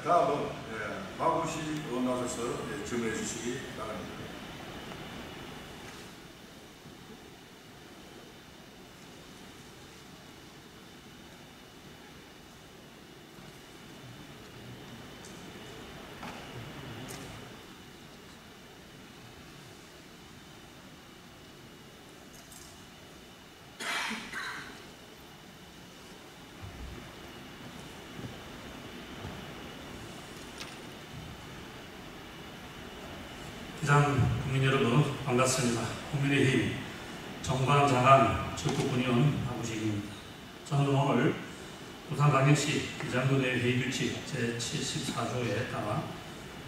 다음은 마구시 의원 나서서 질문해 주시기 바랍니다. 기장 국민 여러분 반갑습니다. 국민의힘 정관장안 적국군의원 마구시입니다. 저는 오늘 부산광역시 기장군의 회의규칙 제74조에 따라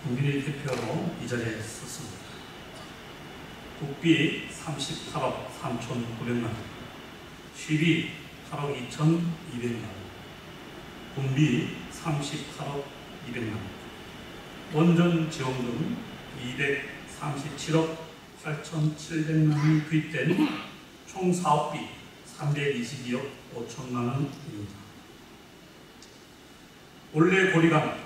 국민의 대표로 이 자리에 섰습니다. 국비 38억 3,900만 원, 시비 8억 2,200만 원, 군비 38억 200만 원, 원전 지원금 237억 8,700만 원이 투입된 총 사업비 322억 5천만 원입니다. 올해 고리강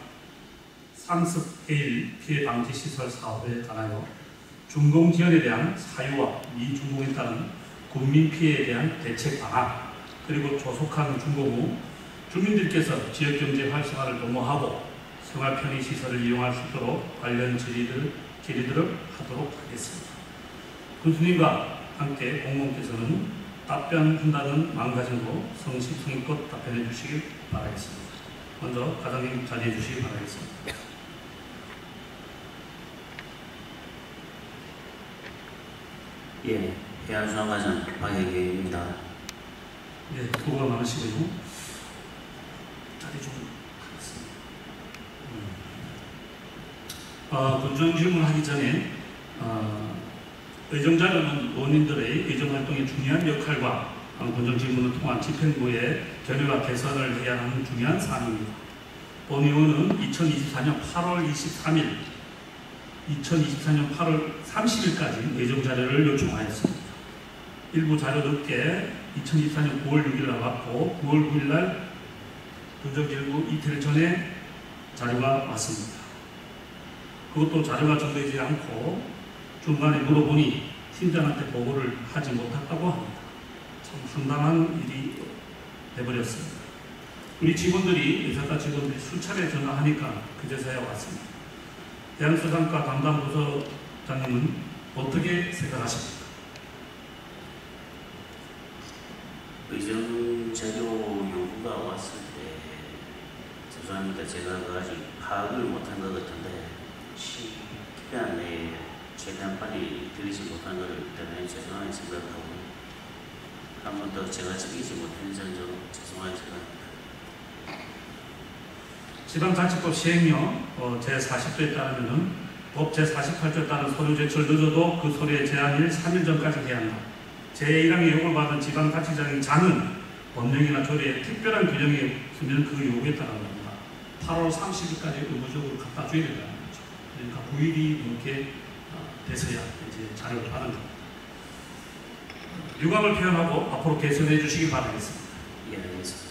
상습 해일 피해 방지 시설 사업에 관하여 준공 지연에 대한 사유와 미준공에 따른 국민 피해에 대한 대책 방안, 그리고 조속한 준공 후 주민들께서 지역경제 활성화를 도모하고 생활 편의 시설을 이용할 수 있도록 관련 질의들을 하도록 하겠습니다. 군수님과 함께 공무원께서는 답변한다는 마음가짐으로 성심성의껏 답변해 주시길 바라겠습니다. 먼저 과장님 자리해 주시기 바라겠습니다. 예, 해안수산과장 박혜계입니다. 네, 수고가 많으시고요. 자리 좀 하겠습니다. 군정 질문하기 전에 의정자료는 의원님들의 의정활동의 중요한 역할과 군정 질문을 통한 집행부의 결의와 개선을 해야 하는 중요한 사안입니다. 본 의원은 2024년 8월 23일, 2024년 8월 30일까지 의정자료를 요청하였습니다. 일부 자료도 없게 2024년 9월 6일 나왔고 9월 9일 날 군정질문 이틀 전에 자료가 왔습니다. 그것도 자료가 정되지 않고 중간에 물어보니 팀장한테 보고를 하지 못했다고 합니다. 참 황당한 일이 돼버렸습니다. 우리 직원들이, 의사과 직원들이 수차례 전화하니까 그제서야 왔습니다. 해양수산과 담당 부서장님은 어떻게 생각하십니까? 의정자료 요구가 왔을 때 죄송합니다. 제가 아직 파악을 못한 것 같은데 기간 내에 최대한 빨리 드리지 못한 것 때문에 죄송하게 생각하고 한 번 더 제가 지키지 못한 점 죄송하게 생각합니다. 지방자치법 시행령 제40조에 따르면 법 제48조에 따른 서류 제출 늦어도 그 서류의 제한일 3일 전까지 해야 한다. 제1항의 요구를 받은 지방자치장의 자는 법령이나 조례에 특별한 규정이 있으면 그 요구에 따라 합니다. 8월 30일까지 의무적으로 갖다 줘야 된다는 거죠. 그러니까 9일이 넘게 돼서야 이제 자료를 받은 겁니다. 유감을 표현하고 앞으로 개선해 주시기 바라겠습니다. 예, 알겠습니다.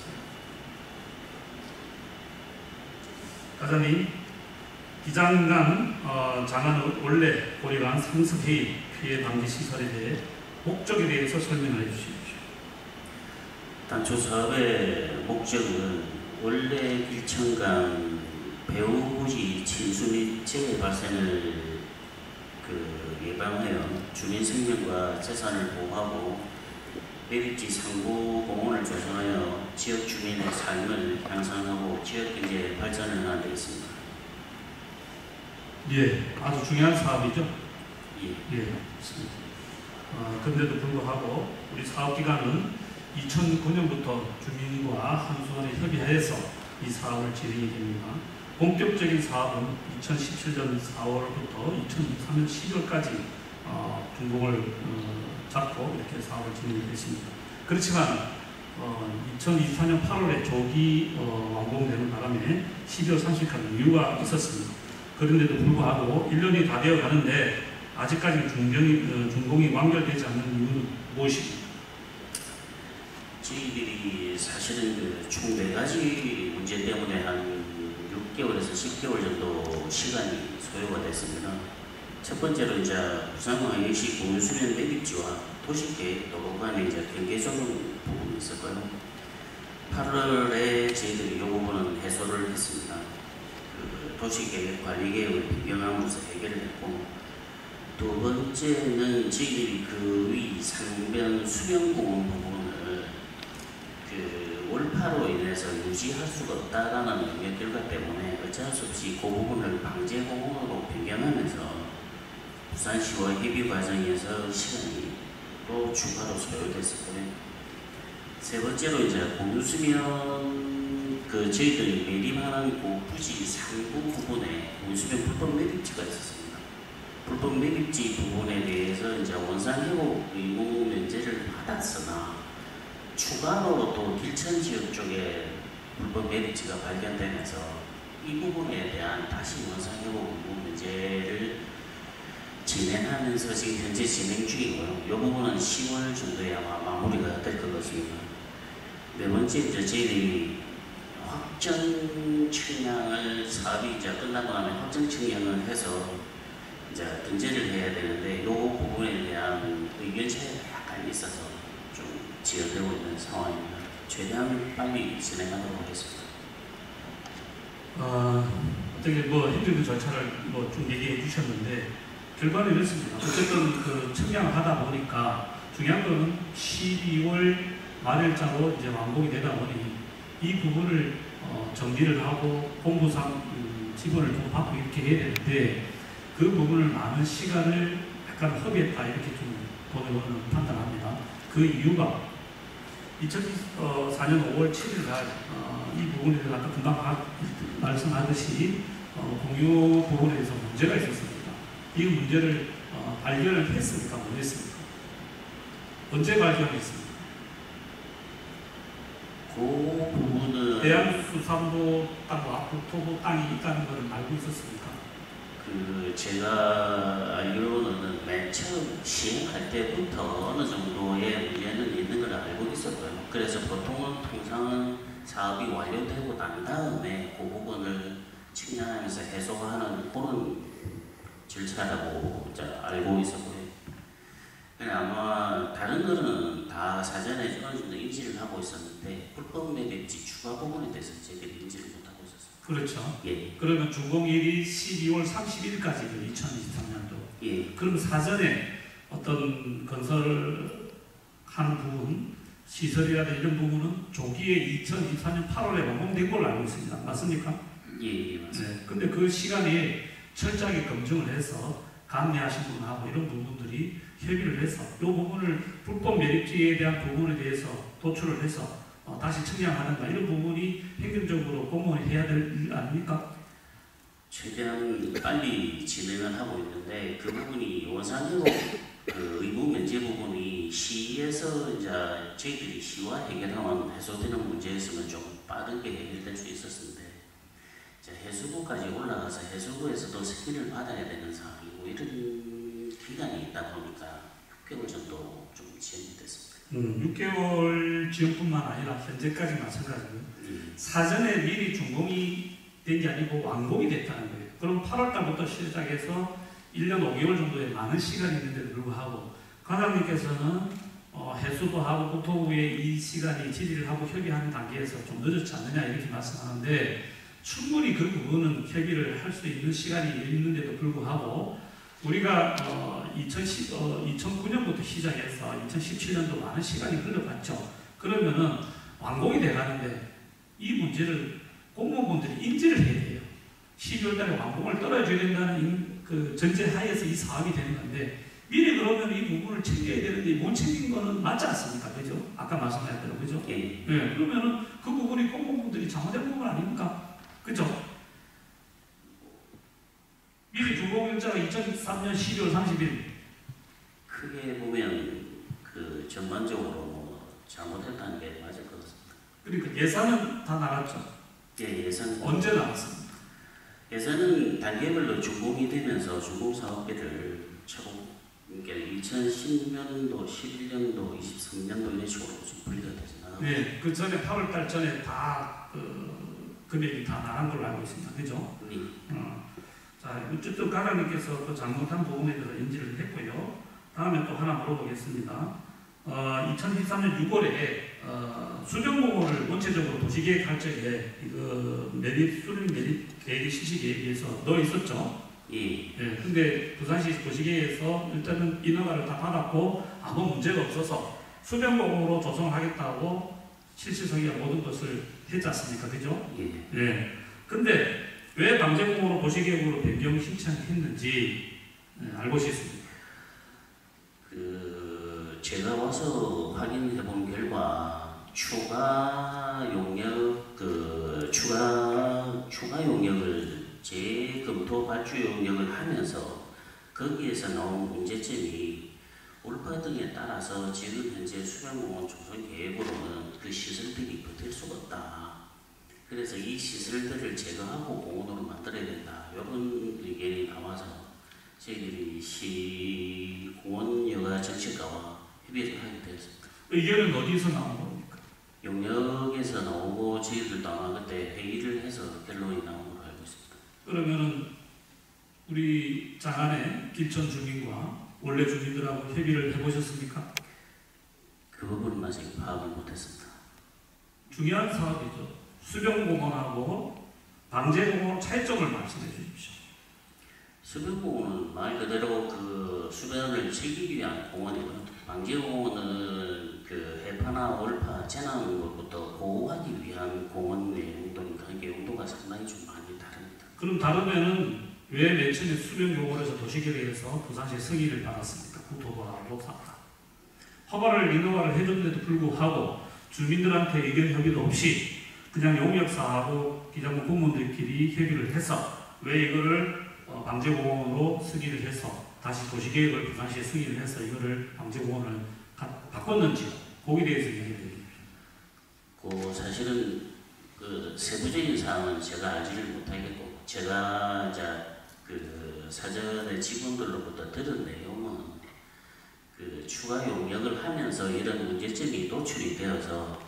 과장님, 기장관 장관은 원래 고리강 상습해일 피해 방지 시설에 대해 목적에 대해서 설명을 해주십시오. 단초 사업의 목적은 원래 길천강 배후부지 침수 및 재해 발생을 예방하여 주민 생명과 재산을 보호하고 매립지 상부 공원을 조성하여 지역 주민의 삶을 향상하고 지역 경제 발전을 하는 데 있습니다. 예, 아주 중요한 사업이죠. 예, 맞습니다. 그런데도 불구하고 우리 사업기관은 2009년부터 주민과 한수원에 협의하여서 이 사업을 진행이 됩니다. 본격적인 사업은 2017년 4월부터 2023년 12월까지 준공을 잡고 이렇게 사업을 진행했습니다. 그렇지만 2024년 8월에 조기 완공되는 바람에 12월 30일까지 이유가 있었습니다. 그런데도 불구하고 1년이 다 되어 가는데 아직까지 준공이 완결되지 않는 이유는 무엇입니까? 저희들이 사실은 총 4가지 문제 때문에 한 6개월에서 10개월 정도 시간이 소요가 됐습니다. 첫 번째로 이제 부산광역시 공유수면 매립지와 도시계획 도로 간에 이제 경계 조정 부분이 있었고요. 8월에 저희들이 이 부분은 해소를 했습니다. 그 도시계획 관리계획을 변경함으로써 해결을 했고, 두 번째는 저희들이 그 위 상변 수변공원 부분을 그 월파로 인해서 유지할 수가 없다라는 영역 결과 때문에 어쩔 수 없이 그 부분을 방제공원으로 변경하면서 부산시와 협의 과정에서 시간이 또 추가로 소요됐었고요. 세 번째로 이제 공유수면 그 저희들이 매립하는 그 부지 상부 부분에 공유수면 불법 매립지가 있었습니다. 불법 매립지 부분에 대해서 이제 원상회복 의무 면제를 받았으나 추가로 또 길천 지역 쪽에 불법 매립지가 발견되면서 이 부분에 대한 다시 원상회복 의무 면제를 진행하면서 지금 현재 진행 중이고요. 이 부분은 10월 정도에 아마 마무리가 될 것 같습니다. 네 번째, 이제 저희들이 확정 측량을 사업이 이제 끝나고 나면 확정 측량을 해서 이제 등재를 해야 되는데 이 부분에 대한 의견 차이가 약간 있어서 좀 지연되고 있는 상황입니다. 최대한 빨리 진행하도록 하겠습니다. 어떻게 뭐 행정부 절차를 뭐 좀 얘기해 주셨는데 결과는 이렇습니다. 어쨌든 그 측량을 하다 보니까 중요한 거는 12월 말일자로 이제 완공이 되다 보니 이 부분을 정비를 하고 공부상 지분을 좀 받고 이렇게 해야 되는데 그 부분을 많은 시간을 약간 허비했다 이렇게 좀 보내고는 판단합니다. 그 이유가 2004년 5월 7일 날 이 부분에 대해서 아까 금방 말씀하듯이 공유 부분에 대해서 문제가 있었습니다. 이 문제를 발견을 했습니까? 못 했습니까? 언제 발견했습니까? 그 부분은 대한수산도 땅과 국토부 땅이 있다는 것을 알고 있었습니까? 그 제가 알기로는 맨 처음 시행할 때부터 어느 정도의 문제는 있는 걸 알고 있었고요. 그래서 보통은 통상은 사업이 완료되고 난 다음에 그 부분을 측량하면서 해소하는 그런 절차라고 알고 있었고요. 아마 다른 거는 다 사전에 어느 정도 인지를 하고 있었는데 불법 매립지 추가 부분에 대해서 저희들이 인지를 못하고 있었어요. 그렇죠. 예. 그러면 준공일이 12월 30일까지죠. 2023년도. 예. 그럼 사전에 어떤 건설을 하는 부분, 시설이라든지 이런 부분은 조기에 2024년 8월에 완공된 걸로 알고 있습니다. 맞습니까? 예, 맞습니다. 네. 근데 그 시간에 철저하게 검증을 해서 감내하신 분하고 이런 부분들이 협의를 해서 이 부분을 불법 매립지에 대한 부분에 대해서 도출을 해서 다시 측량하는가 이런 부분이 행정적으로 공무원이 해야 될 일 아닙니까? 최대한 빨리 진행을 하고 있는데 그 부분이 원상회복 그 의무 면제 부분이 시에서 이제 저희들이 시와 해결하면 해소되는 문제였으면 좀 빠르게 해결될 수 있었는데 이제 해수부까지 올라가서 해수부에서도 승인을 받아야 되는 상황이고 이런 기간이 있다 보니까 6개월 정도 좀 지연이 됐습니다. 6개월 지연뿐만 아니라 현재까지 마찬가지고요. 사전에 미리 준공이 된 게 아니고 완공이 됐다는 거예요. 그럼 8월 달부터 시작해서 1년 5개월 정도의 많은 시간이 있는데도 불구하고 과장님께서는 해수부하고 국토부에 이 시간이 질의를 하고 협의하는 단계에서 좀 늦었지 않느냐 이렇게 말씀하는데 충분히 그 부분은 협의를 할 수 있는 시간이 있는데도 불구하고 우리가 2009년부터 시작해서 2017년도 많은 시간이 흘러갔죠. 그러면은 완공이 돼가는데 이 문제를 공무원분들이 인지를 해야 돼요. 12월 달에 완공을 떨어져야 된다는 그 전제 하에서 이 사업이 되는 건데 미리 그러면 이 부분을 챙겨야 되는데 못 챙긴 거는 맞지 않습니까? 그죠? 아까 말씀하셨대로 그죠? 예. 네, 그러면은 그 부분이 공무원분들이 잘못된 부분 아닙니까? 그죠? 미리 준공일자가 2003년 12월 30일. 크게 보면 그 전반적으로 뭐 잘못했다는 게 맞을 것 같습니다. 그러니까 예산은 다 나갔죠. 예, 예산 언제 나갔습니까? 예산은 단계별로 준공이 되면서 준공 사업비를 차고 그러니까 2010년도, 11년도, 23년도 이런 식으로 좀 분리가 되잖아요. 네, 그 전에 8월 달 전에 다 금액이 다 나간 걸로 알고 있습니다. 그죠? 네. 자, 어쨌든 가장님께서 또 잘못한 부분에 대해서 인지를 했고요. 다음에 또 하나 물어보겠습니다. 2013년 6월에 수변공원을 원체적으로 도시계획할 적에 이거 수립 매립 계획의 실시 계획에 서 넣어 있었죠. 예. 예. 근데 부산시 도시계획에서 일단은 인허가를 다 받았고 아무 문제가 없어서 수변공원으로 조성하겠다고 실시성의와 모든 것을 했지 않습니까? 그죠? 예. 예. 근데 왜 방제공원으로 도시계획으로 변경 신청했는지 알고 싶습니다. 제가 와서 확인해 본 결과 추가 용역 추가 용역을 재검토 발주 용역을 하면서 거기에서 나온 문제점이 올파 등에 따라서 지금 현재 수변공원 조성 계획으로는 그 시설들이 버틸 수가 없다. 그래서 이 시설들을 제거하고 공원으로 만들어야 된다. 이런 의견이 나와서 저희들이 시공원여가 정책과와 협의를 하게 되었습니다. 의견은 어디서 나온 겁니까? 용역에서 나오고 저희들도 아마 그때 회의를 해서 결론이 나온 걸로 알고 있습니다. 그러면은 우리 장안의 길천 주민과 원래 주민들하고 협의를 해보셨습니까? 그 부분은 아직 파악을 못했습니다. 중요한 사업이죠. 수변공원하고 방제공원 차이점을 말씀해 주십시오. 수변공원은 말 그대로 그 수변을 즐기기 위한 공원이고요. 방제공원은 그 해파나 올파, 재난 것부터 보호하기 위한 공원의 용도니까 이게 용도가 상당히 좀 많이 다릅니다. 그럼 다르면은 왜 맨 처음에 수변공원에서 도시계획에서 부산시의 승인을 받았습니까? 국토부하고 샀다. 허가를 인허가를 해줬는데도 불구하고 주민들한테 의견 협의도 없이 그냥 용역사하고 기장군 공무원들끼리 협의를 해서 왜 이거를 방제공원으로 승인을 해서 다시 도시계획을 부산시에 승인을 해서 이거를 방제공원을 바꿨는지 거기에 대해서 얘기해 주십시오. 사실은 그 세부적인 사항은 제가 알지를 못하겠고 제가 이제 그 사전에 직원들로부터 들은 내용은 그 추가 용역을 하면서 이런 문제점이 노출이 되어서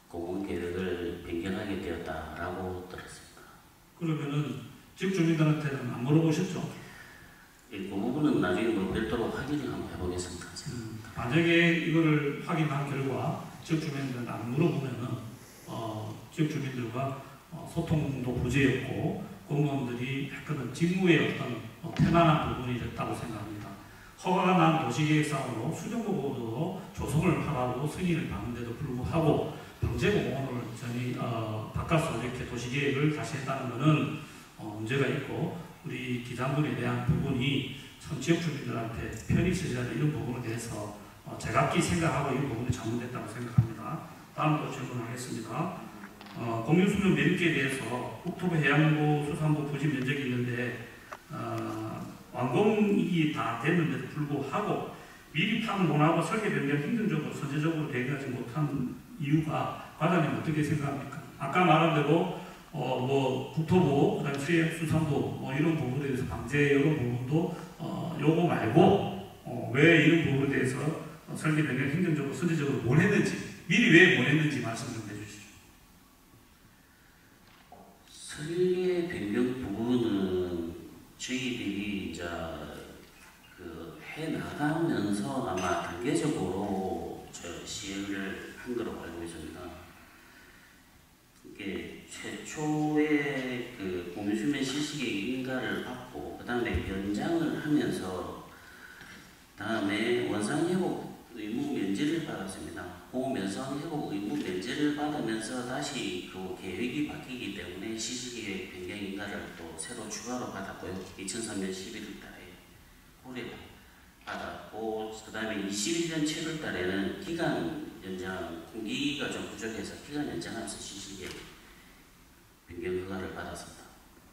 공원 계획을 변경하게 되었다라고 들었습니다. 그러면은 지역 주민들한테는 안 물어보셨죠? 그 부분은 나중에 별도로 확인을 한번 해보겠습니다. 만약에 이거를 확인한 결과 지역 주민들한테 안 물어보면은 지역 주민들과 소통도 부재였고 공무원들이 약간은 직무의 어떤 태만한 부분이 됐다고 생각합니다. 허가가 난 도시계획상으로 수정보고도 조성을 하라고 승인을 받는데도 불구하고 방제공원을 바꿔서 이렇게 도시계획을 다시 했다는 것은 문제가 있고 우리 기장군에 대한 부분이 지역 주민들한테 편의 쓰자는 이런 부분에 대해서 제각기 생각하고 이 부분이 잘못됐다고 생각합니다. 다음 또 질문하겠습니다. 공유수면 매립계에 대해서 국토부 해양부 수산부 부지 면적이 있는데 완공이 다 됐는데도 불구하고 미리 판본하고 설계 변경 행정적으로 선제적으로 대응하지 못한 이유가 과장님 어떻게 생각합니까? 아까 말한 대로 국토부, 그다음에 수산부 이런 부분에 대해서 방제 이런 부분도 요거 말고 왜 이런 부분에 대해서 설계 변경 행정적으로 선제적으로 못 했는지 미리 왜 못 했는지 말씀 좀 해주시죠. 설계 변경 부분은 저희들이 이제 해 나가면서 아마 단계적으로 시행을 한 거로 알고 있습니다. 이게 최초의 그 공유수면 실시계획 인가를 받고 그 다음에 연장을 하면서 다음에 원상회복 의무 면제를 받았습니다. 그 원상회복 의무 면제를 받으면서 다시 그 계획이 바뀌기 때문에 실시계획 변경 인가를 또 새로 추가로 받았고요. 2003년 11월 달에 올해 받았고 그 다음에 21년 7월 달에는 기간 연장, 공기가 좀 부족해서 기간 연장하면서 실시계획 변경 허가를 받았습니다.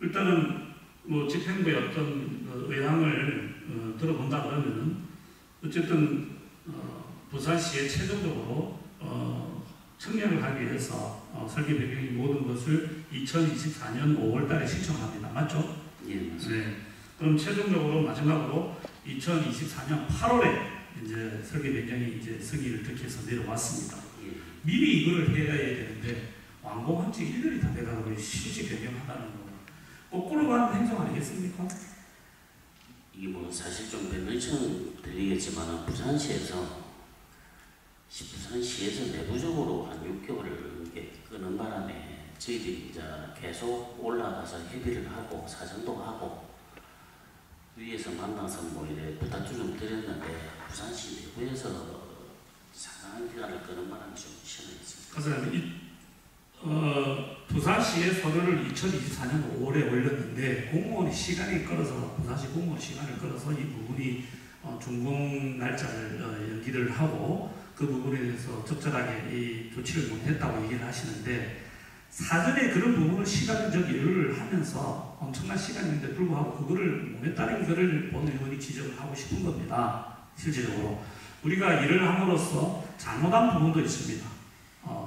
일단은 집행부의 어떤 의향을 들어본다 그러면은 어쨌든 부산시에 최종적으로 청약을 하기 위해서 설계 변경의 모든 것을 2024년 5월달에 신청합니다. 맞죠? 예, 맞습니다. 네. 그럼 최종적으로 마지막으로 2024년 8월에 이제 설계 변경이 이제 승인을 득해서 내려왔습니다. 예. 미리 이거를 해야 되는데 완공한 지 1년이 다 돼가고 실시 변경한다는 거 거꾸로 가는 행정 아니겠습니까? 이게 뭐 사실 좀 변명처럼 들리겠지만 부산시에서 내부적으로 한 6개월을 이렇게 끄는 바람에 저희들이 이제 계속 올라가서 협의를 하고 사정도 하고 위에서 만나서 뭐 이래 부탁도 좀 드렸는데 부산시 내부에서 상당한 기간을 끄는 바람에 좀 시원했습니다. 부산시에 서류를 2024년 5월에 올렸는데 공무원이 시간이 끌어서 부산시 공무원 시간을 끌어서 이 부분이 준공 날짜를 연기를 하고 그 부분에 대해서 적절하게 이 조치를 못했다고 얘기를 하시는데 사전에 그런 부분을 시간적 여유를 하면서 엄청난 시간인데 불구하고 그거를 못했다는 것을 본 의원이 지적을 하고 싶은 겁니다. 실질적으로 우리가 일을 함으로써 잘못한 부분도 있습니다.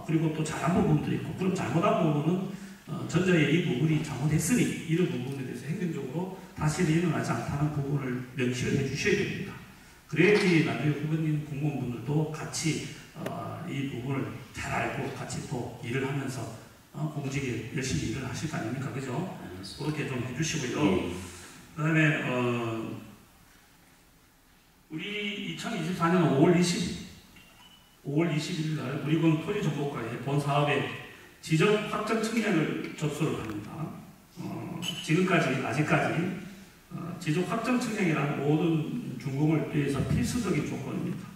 그리고 또 잘한 부분도 있고 그럼 잘못한 부분은 전자의 이 부분이 잘못했으니 이런 부분에 대해서 행정적으로 다시 일어나지 않다는 부분을 명시를 해주셔야 됩니다. 그래야지 나중에 후보님 공무원분들도 같이 이 부분을 잘 알고 같이 또 일을 하면서 공직에 열심히 일을 하실 거 아닙니까? 그죠? 그렇게 좀 해주시고요. 그 다음에 우리 2024년 5월 20일 날 우리군 토지정보과에 본 사업에 지적 확정 측량을 접수를 합니다. 아직까지 지적 확정 측량이라는 모든 준공을 위해서 필수적인 조건입니다.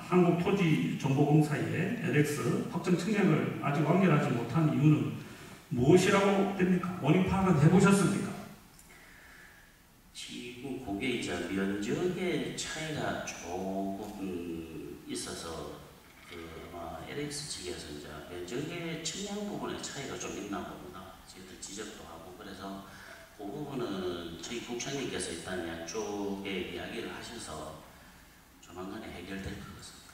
한국토지정보공사의 LX 확정 측량을 아직 완결하지 못한 이유는 무엇이라고 됩니까? 원인 파악은 해보셨습니까? 지금 그게 이제 면적의 차이가 조금 있어서 아마 LX 측에서 이제 면적의 측량 부분의 차이가 좀 있나 봅니다. 저희들 지적도 하고 그래서 그 부분은 저희 국장님께서 일단 양쪽에 이야기를 하셔서 조만간에 해결될 것 같습니다.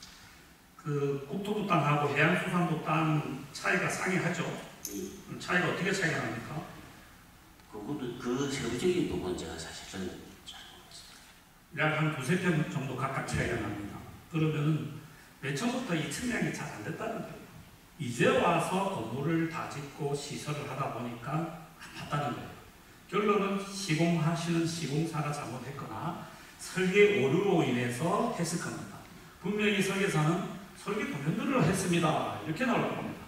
그 국토부 땅하고 해양수산부 땅 차이가 상이하죠. 차이가 어떻게 차이가 납니까? 그거는 그 세부적인 부분 제가 사실은 잘 모르겠습니다. 약 한 두세 편 정도 각각 차이가 납니다. 그러면은 맨 처음부터 이 측량이 잘 안 됐다는 거예요. 이제 와서 건물을 다 짓고 시설을 하다 보니까 안 맞다는 거예요. 결론은 시공하시는 시공사가 잘못했거나 설계 오류로 인해서 했을 겁니다. 분명히 설계사는 설계 도면들을 했습니다. 이렇게 나올 겁니다.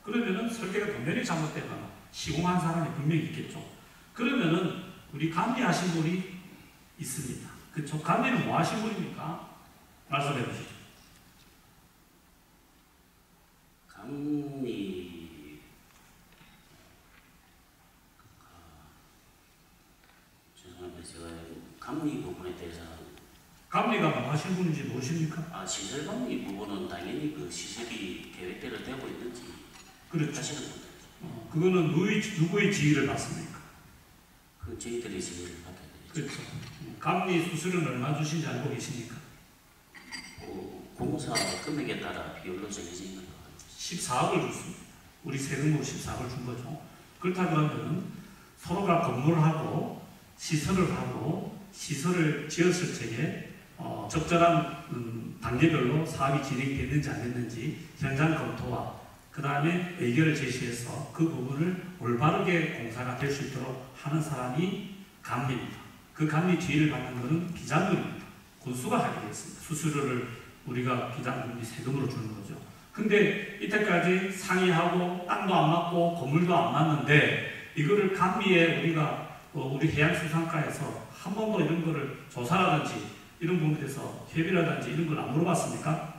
그러면은 설계가 도면이 잘못되거나 시공한 사람이 분명히 있겠죠. 그러면은 우리 감리하신 분이 있습니다. 그쵸? 감리는 뭐 하신 분입니까? 말씀해 보시죠. 죄송합니다. 제가 감리 부분에 대해서는 감리가 뭐 하신 분인지 모르십니까? 시설 감리 부분은 당연히 그 시설이 계획대로 되고 있는지 그렇죠. 하시는 분들. 그거는 누구의 지휘를 받습니까? 그 저희들이 지휘를 받아야 되죠. 그렇죠. 감리 수수료는 얼마 주신지 알고 계십니까? 공사 금액에 따라 비율로 정해져 있는 거. 14억을 줬습니다. 우리 세금으로 14억을 준 거죠. 그렇다 그러면 서로가 건물을 하고 시설을 지었을 적에 적절한 단계별로 사업이 진행됐는지 안 됐는지 현장 검토와 그 다음에 의견을 제시해서 그 부분을 올바르게 공사가 될 수 있도록 하는 사람이 감리입니다. 그 감리 지휘를 받는 것은 비자금입니다. 군수가 하게 되겠습니다. 수수료를 우리가 비자금이 세금으로 주는 거죠. 근데 이때까지 상의하고 땅도 안 맞고 건물도 안 맞는데 이거를 감리에 우리가 우리 해양수산과에서 한 번도 이런 거를 조사라든지 이런 부분에 대해서 협의라든지 이런 걸 안 물어봤습니까?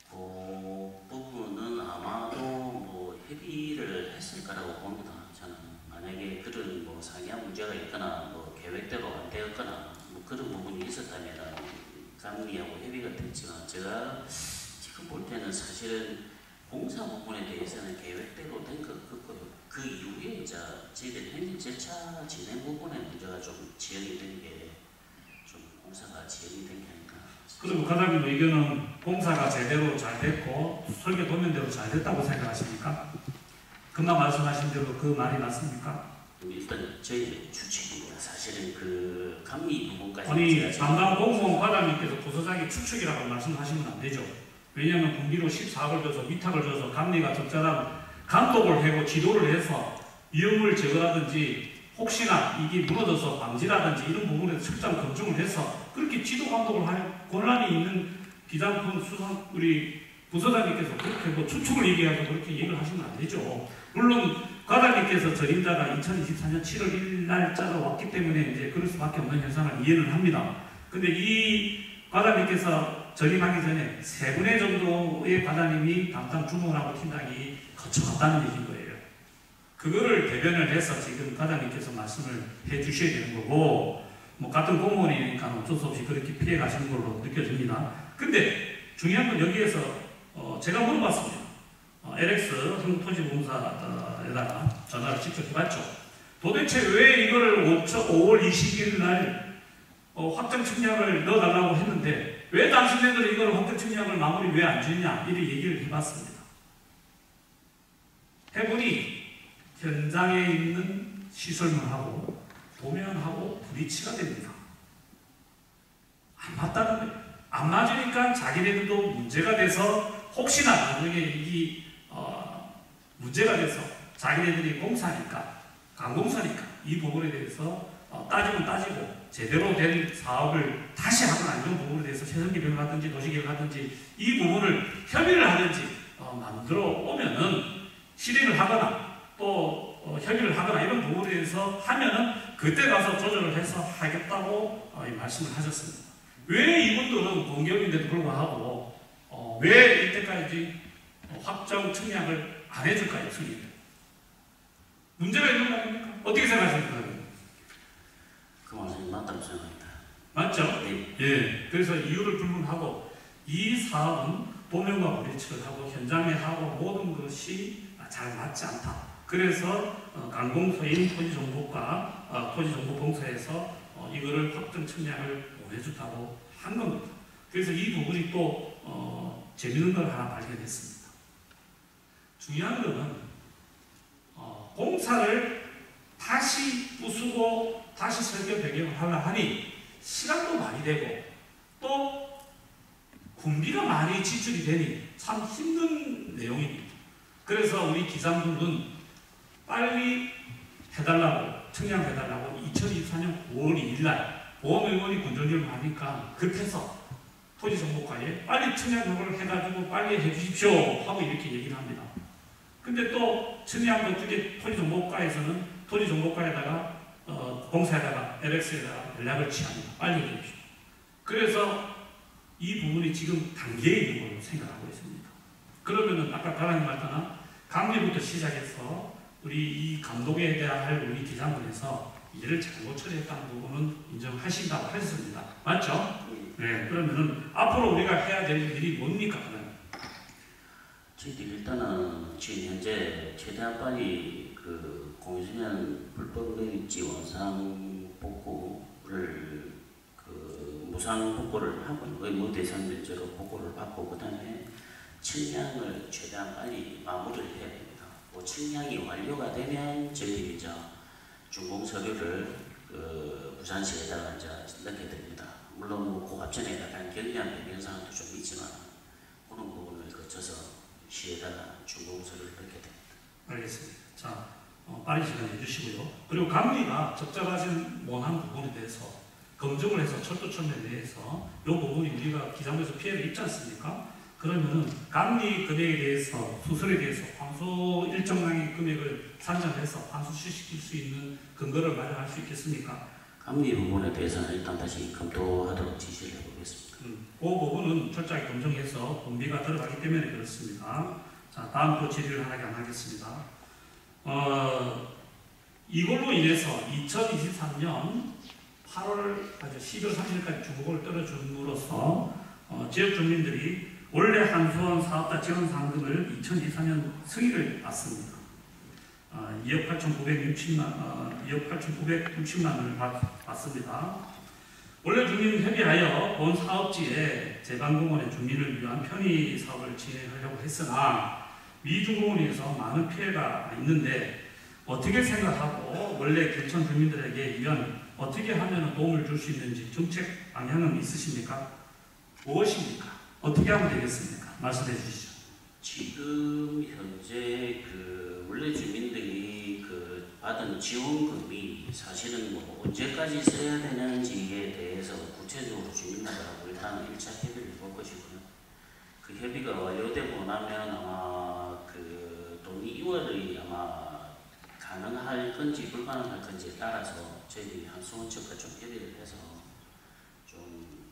그 부분은 아마도 뭐 협의를 했을 거라고 봅니다. 저는 만약에 그런 뭐 상이한 문제가 있거나 뭐 계획대로 안 되었거나 뭐 그런 부분이 있었다면 감리하고 협의가 됐지만 제가 지금 볼 때는 사실은 공사 부분에 대해서는 계획대로 된 것 같고요. 그 이후에 이제 저희들이 행정 절차 진행 부분에 문제가 좀 지연이 된 게 좀 공사가 지연이 된 게 아닌가. 그리고 과장님 의견은 공사가 제대로 잘 됐고 설계 도면대로 잘 됐다고 생각하십니까? 금방 말씀하신 대로 그 말이 맞습니까? 일단 저희 추측입니다. 사실. 사실은 그 감리 부분까지 아니 담당 공무원 과장님께서 부서장이 추측이라고 말씀하시면 안 되죠. 왜냐하면 군기로 14억을 줘서 위탁을 줘서 감리가 적절한 감독을 하고 지도를 해서 위험을 제거하든지 혹시나 이게 무너져서 방지라든지 이런 부분에서 철저한 검증을 해서 그렇게 지도 감독을 할 권한이 있는 기장품 수상 우리 부서장님께서 그렇게 뭐 추측을 얘기해서 그렇게 얘기를 하시면 안 되죠. 물론 과장님께서 전임자가 2024년 7월 1일 날짜로 왔기 때문에 이제 그럴 수밖에 없는 현상을 이해는 합니다. 근데 이 과장님께서 전임하기 전에 3분의 정도의 과장님이 담당 주무원하고 팀장이 거쳐갔다는 얘기인 거예요. 그거를 대변을 해서 지금 과장님께서 말씀을 해 주셔야 되는 거고, 뭐 같은 공무원이니까 어쩔 수 없이 그렇게 피해 가시는 걸로 느껴집니다. 근데 중요한 건 여기에서 제가 물어봤습니다. LX 한국토지공사에다가 전화를 직접 해봤죠. 도대체 왜 이거를 5월 20일 날 확정 청약을 넣어달라고 했는데 왜 당신네들은 이걸 확정 청약을 마무리 왜 안 주느냐 이렇게 얘기를 해봤습니다. 해보니 현장에 있는 시설물하고 도면하고 불이치가 됩니다. 안 맞다는 거예요. 안 맞으니까 자기네들도 문제가 돼서 혹시나 나중에 이 문제가 돼서 자기네들이 공사니까 강공사니까 이 부분에 대해서 따지면 따지고 제대로 된 사업을 다시 하거나 이런 부분에 대해서 세성기를 하든지 도시계획을 하든지 이 부분을 협의를 하든지 만들어 오면은 실행을 하거나 또 협의를 하거나 이런 부분에 대해서 하면은 그때 가서 조절을 해서 하겠다고 말씀을 하셨습니다. 왜 이분들은 공기업인데도 불구하고 왜 이때까지 확정 청약을 안 해줄까요, 승인? 문제가 있는 거 아닙니까? 어떻게 생각하십니까? 그 말씀이 맞다고 생각합니다. 맞죠? 네. 예. 그래서 이유를 불문하고 이 사업은 도면과 불이치를 하고 현장에 하고 모든 것이 잘 맞지 않다. 그래서 강공서인 토지정보과 토지정보공사에서 이거를 확정 청약을 못 해준다고 한 겁니다. 그래서 이 부분이 또 재밌는 걸 하나 발견했습니다. 중요한 거는 공사를 다시 부수고 다시 설계 변경을 하려 하니 시간도 많이 되고 또 군비가 많이 지출이 되니 참 힘든 내용입니다. 그래서 우리 기상부는 빨리 해달라고 청약해달라고 2024년 9월 2일 날 보험의원이 군정지를 하니까 급해서 토지정보과에 빨리 청약을 해가지고 빨리 해주십시오 하고 이렇게 얘기를 합니다. 근데 또 청약도 그게 토지정보과에서는 토지정보과에다가 공사에다가 LX에다가 연락을 취합니다. 빨리 해주십시오. 그래서 이 부분이 지금 단계에 있는 걸로 생각하고 있습니다. 그러면은 아까 과장님 말했잖아. 감리부터 시작해서 우리 이 감독에 대한 우리 기장분에서 일을 잘못 처리했다는 부분은 인정하신다고 하셨습니다. 맞죠? 네. 그러면은 앞으로 우리가 해야 될 일이 뭡니까? 저희들이 일단은 지금 현재 최대한 빨리 그 공유수면 불법 매입지 원상 복구를 그 무상 복구를 하고 의무 대상 면제로 복구를 받고 그 다음에 측량을 최대한 빨리 마무리를 해야 됩니다. 그 측량이 완료가 되면 저희들이 이제 준공 서류를 그 부산시에다가 이제 넣게 됩니다. 물론 뭐 그 앞전에 약간 경리한 변경 사항도 좀 있지만 그런 부분을 거쳐서 시에다가 준공 서류를 넣게 됩니다. 알겠습니다. 자, 빠른 시간 해주시고요. 그리고 감리가 적절하지 못한 부분에 대해서 검증을 해서 철도청에 대해서 이 부분이 우리가 기장부에서 피해를 입지 않습니까? 그러면은 감리 금액에 대해서 수수료에 대해서 환수 일정량의 금액을 산정해서 환수시킬 수 있는 근거를 마련할 수 있겠습니까? 감리 부분에 대해서는 일단 다시 검토하도록 지시를 해보겠습니다. 그 부분은 철저하게 검증해서 공비가 들어가기 때문에 그렇습니다. 자, 다음 또 질의를 안 하겠습니다. 이걸로 인해서 2023년 12월 30일까지 중복을 떨어줌으로써 지역 주민들이 원래 한수원 사업자 지원 상금을 2024년 승인을 받습니다. 2억 8,960만 원을 받습니다. 원래 주민 협의하여 본 사업지에 제방공원의 주민을 위한 편의 사업을 진행하려고 했으나 미중공원에서 많은 피해가 있는데 어떻게 생각하고 원래 개천 주민들에게 위한 어떻게 하면 도움을 줄 수 있는지 정책 방향은 있으십니까? 무엇입니까? 어떻게 하면 되겠습니까? 말씀해 주시죠. 지금 현재 원래 주민들이 받은 지원금이 사실은 뭐 언제까지 써야 되는지에 대해서 구체적으로 주민들하고 일단 1차 협의를 해볼 것이고요. 그 협의가 완료되고 나면 아마 돈이 이월이 아마 가능할 건지 불가능할 건지에 따라서 저희들이 한수원 측과 좀 협의를 해서 좀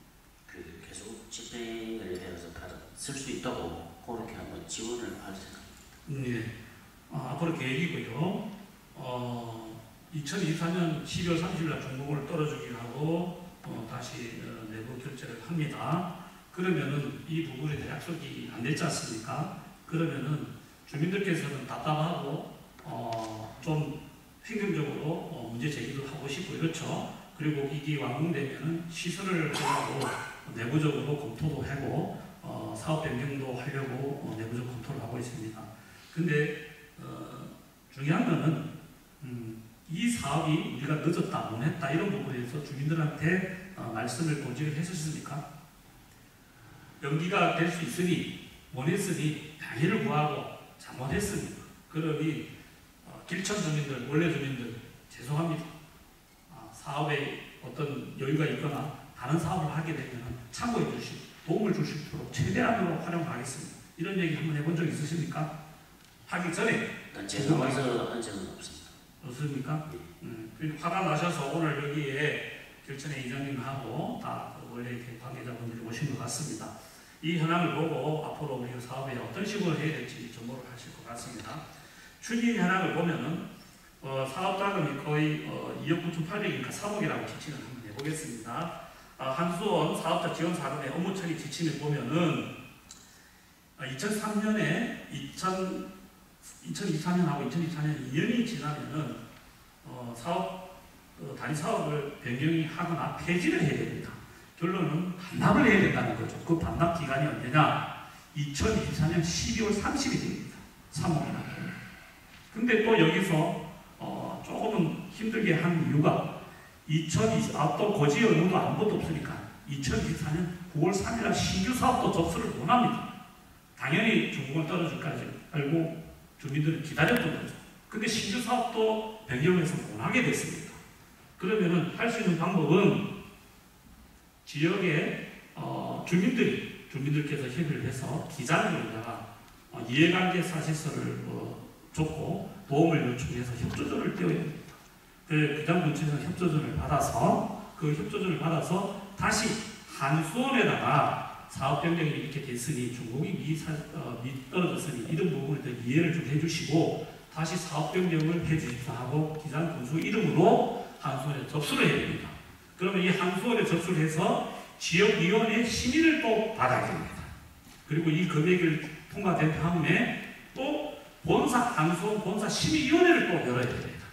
계속 집행을 해서 쓸 수 있도록 그렇게 한번 지원을 할 생각입니다. 네. 앞으로 계획이고요. 2024년 12월 30일 날 중공을 떨어주기로 하고 다시 내부 결제를 합니다. 그러면은 이 부분에 대한 약속이 안 됐지 않습니까? 그러면은 주민들께서는 답답하고 좀 행정적으로 문제 제기도 하고 싶고 이렇죠. 그리고 이게 완공되면은 시설을 하려고 내부적으로 검토도 하고 사업 변경도 하려고 내부적 검토를 하고 있습니다. 근데 중요한 거는 이 사업이 우리가 늦었다, 못 했다 이런 부분에 대해서 주민들한테 말씀을 고지를 했었습니까? 연기가 될 수 있으니 원했으니 양해를 구하고 잘못했습니다. 그러니 길천 주민들, 원래 주민들 죄송합니다. 사업에 어떤 여유가 있거나 다른 사업을 하게 되면 참고해 주시고 도움을 줄 수 있도록 최대한으로 활용하겠습니다. 이런 얘기 한번 해본 적 있으십니까? 하기 전에 제가 와서 한 적은 없습니다. 없습니까? 화가 나셔서 오늘 여기에 결천의 이장님하고 다 원래 이렇게 관계자분들이 오신 것 같습니다. 이 현황을 보고 앞으로 우리가 사업에 어떤 식으로 해야 될지 정보를 하실 것 같습니다. 추진 현황을 보면은 사업 자금이 거의 2억 9,800이니까 3억이라고 지침을 한번 해보겠습니다. 한수원 사업자 지원 사업의 업무 처리 지침을 보면은 2003년에 2024년하고 2024년 2년이 지나면은 단위 사업을 변경하거나 폐지를 해야 됩니다. 결론은 반납을 해야 된다는 거죠. 그 반납 기간이 언제냐? 2024년 12월 30이 됩니다. 3억이나. 근데 또 여기서 조금은 힘들게 한 이유가 또 고지 의무도 아무것도 없으니까 2024년 9월 3일 날 신규 사업도 접수를 못 합니다. 당연히 중공을 떨어질까지 알고 주민들은 기다렸던 거죠. 근데 신규 사업도 변경해서 못 하게 됐습니다. 그러면은 할 수 있는 방법은 지역의 주민들께서 협의를 해서 기자들에다가 이해관계 사실서를 줬고 도움을 요청해서 협조전을 띄워야 됩니다. 기장군청에서 협조전을 받아서 다시 한수원에다가 사업 변경이 이렇게 됐으니 중공이 떨어졌으니 이런 부분에 대해 이해를 좀 해주시고 다시 사업 변경을 해주십사 하고 기장군수 이름으로 한수원에 접수를 해야 됩니다. 그러면 이 한수원에 접수를 해서 지역위원회 심의를 또 받아야 됩니다. 그리고 이 금액을 통과된 다음에 또 한수원 본사 심의위원회를 또 열어야 됩니다.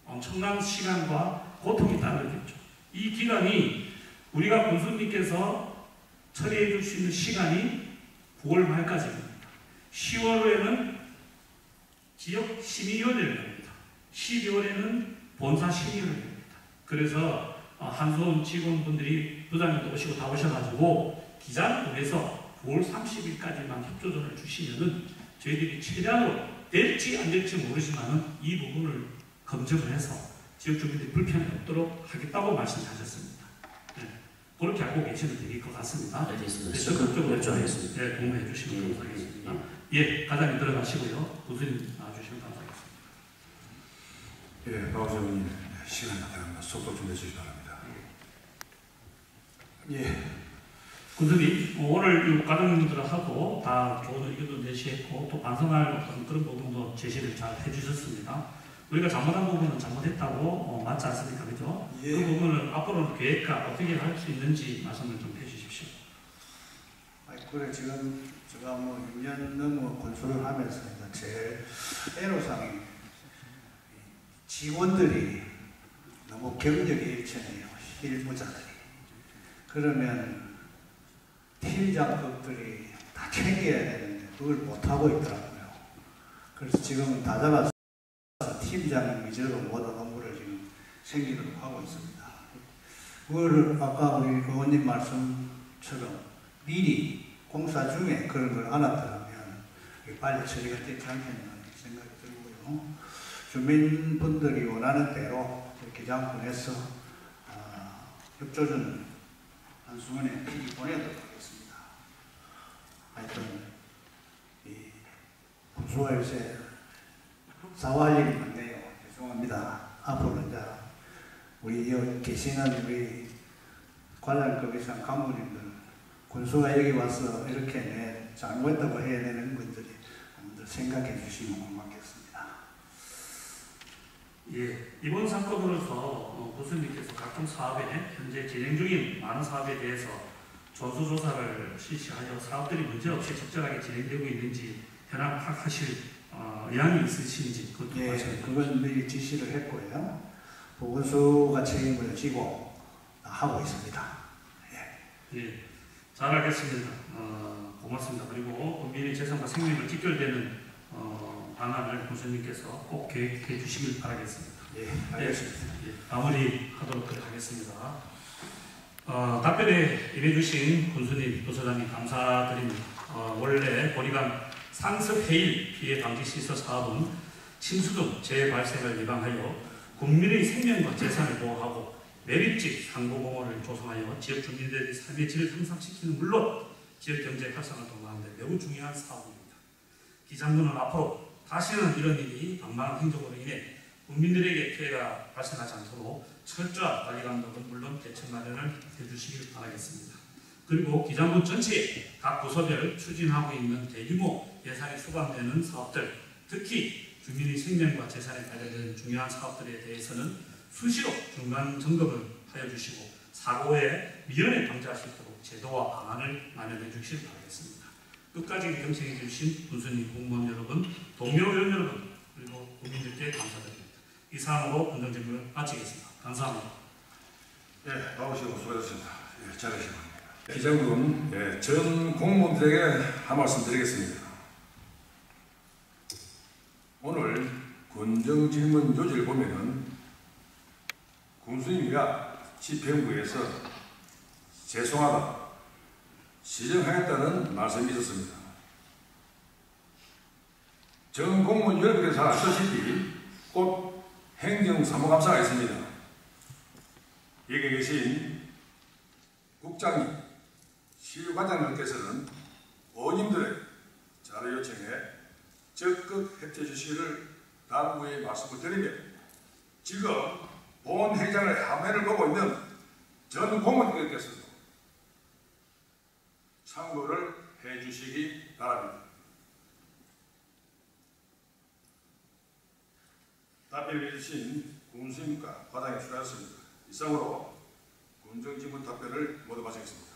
엄청난 시간과 고통이 따르겠죠. 이 기간이 우리가 군수님께서 처리해 줄 수 있는 시간이 9월 말까지입니다. 10월에는 지역 심의위원회를 합니다. 12월에는 본사 심의를 합니다. 그래서 한수원 직원분들이 부장님도 오시고 다 오셔가지고 기자회에서 9월 30일까지만 협조전을 주시면은 저희들이 최대한으로 될지 안 될지 모르지만은 이 부분을 검증을 해서 지역 주민들이 불편이 없도록 하겠다고 말씀하셨습니다. 네. 그렇게 알고 계시면 될 것 같습니다. 알겠습니다. 적극적으로 결정하겠습니다. 네, 공유해 주시면 감사하겠습니다. 예, 과장님 들어가시고요. 교수님 나와주시면 감사하겠습니다. 예, 박 의장님 시간 나가면 속도 좀 내주시기 바랍니다. 예. 군수님, 오늘 이 과장님들하고 다 좋은 의견도 내시했고 또 반성할 어떤 그런 부분도 제시를 잘 해주셨습니다. 우리가 잘못한 부분은 잘못했다고 맞지 않습니까? 그죠? 예. 그 부분을 앞으로 계획과 어떻게 할 수 있는지 말씀을 좀 해주십시오. 그래 지금 제가 뭐 6년 넘어 건설을 하면서 제일 애로사항이 직원들이 너무 경력이 일천해요. 실무자들이. 그러면 팀장급들이 다 챙겨야 되는데 그걸 못하고 있더라고요. 그래서 지금은 다 잡아서 팀장 위주로 모든 업무를 지금 챙기도록 하고 있습니다. 그거를 아까 우리 의원님 말씀처럼 미리 공사 중에 그런 걸 알았더라면 빨리 처리가 되지 않겠나 생각이 들고요. 주민분들이 원하는 대로 기장군에서 협조준을 한수원에 미리 보내도록 하겠습니다. 하여튼 이 군수가 요새 사과할 일이 많네요. 죄송합니다. 앞으로 이제 우리 여기 계시는 우리 관람급 이상 간부님들 군수가 여기 와서 이렇게 내 잘못했다고 해야 되는 분들이 한번 생각해 주시면 고맙겠습니다. 예, 이번 사건으로서 군수님께서 각종 사업에 현재 진행 중인 많은 사업에 대해서 전수조사를 실시하여 사업들이 문제없이 적절하게 진행되고 있는지 현황 파악하실 의향이 있으신지 그것도 예, 말씀해 그건 미리 지시를 했고요. 보건소가 책임을 지고 하고 있습니다. 예, 잘 알겠습니다. 고맙습니다. 그리고 국민의 재산과 생명을 직결되는 방안을 군수님께서 꼭 계획해 주시길 바라겠습니다. 예, 알겠습니다. 예, 마무리하도록 하겠습니다. 답변에 임해주신 군수님, 부서장님 감사드립니다. 원래 보리강 상습해일 피해 방지 시설 사업은 침수 등 재해 발생을 예방하여 국민의 생명과 재산을 보호하고 매립지 상고공원을 조성하여 지역 주민들의 삶의 질을 향상시키는 물론 지역 경제 활성화를 도모하는 데 매우 중요한 사업입니다. 기장군은 앞으로 다시는 이런 일이 방만한 행적으로 인해 국민들에게 피해가 발생하지 않도록 철저한 관리 감독은 물론 대책 마련을 해주시길 바라겠습니다. 그리고 기장군 전체에 각 부서별 추진하고 있는 대규모 예산이 수반되는 사업들, 특히 주민의 생명과 재산에 관련된 중요한 사업들에 대해서는 수시로 중간 점검을 하여 주시고 사고에 미연에 방지할 수 있도록 제도와 방안을 마련해 주시길 바라겠습니다. 끝까지 경청해 주신 군수님, 공무원 여러분, 동료 의원 여러분, 그리고 국민들께 감사드립니다. 이상으로 본정질문을 마치겠습니다. 감사합니다. 예, 나오시고 수고하셨습니다. 예, 잘하신 겁니다. 기장군, 예, 전 공무원들에게 한 말씀 드리겠습니다. 오늘 군정질문 요지를 보면은 군수님이가 집행부에서 죄송하다, 시정하겠다는 말씀이 있었습니다. 전 공무원 여러분께서 잘 아시다시피 곧 행정사무감사가 있습니다. 여기 계신 국장님, 시의관장님께서는 의원님들의 자료 요청에 적극 협조해 주시기를 당부의 말씀을 드리며 지금 본 회장의 화면을 보고 있는 전 공무원들께서도 참고를 해 주시기 바랍니다. 답변해 주신 군수님과 과장님 수고하셨습니다. 이상으로 군정질문 답변을 모두 마치겠습니다.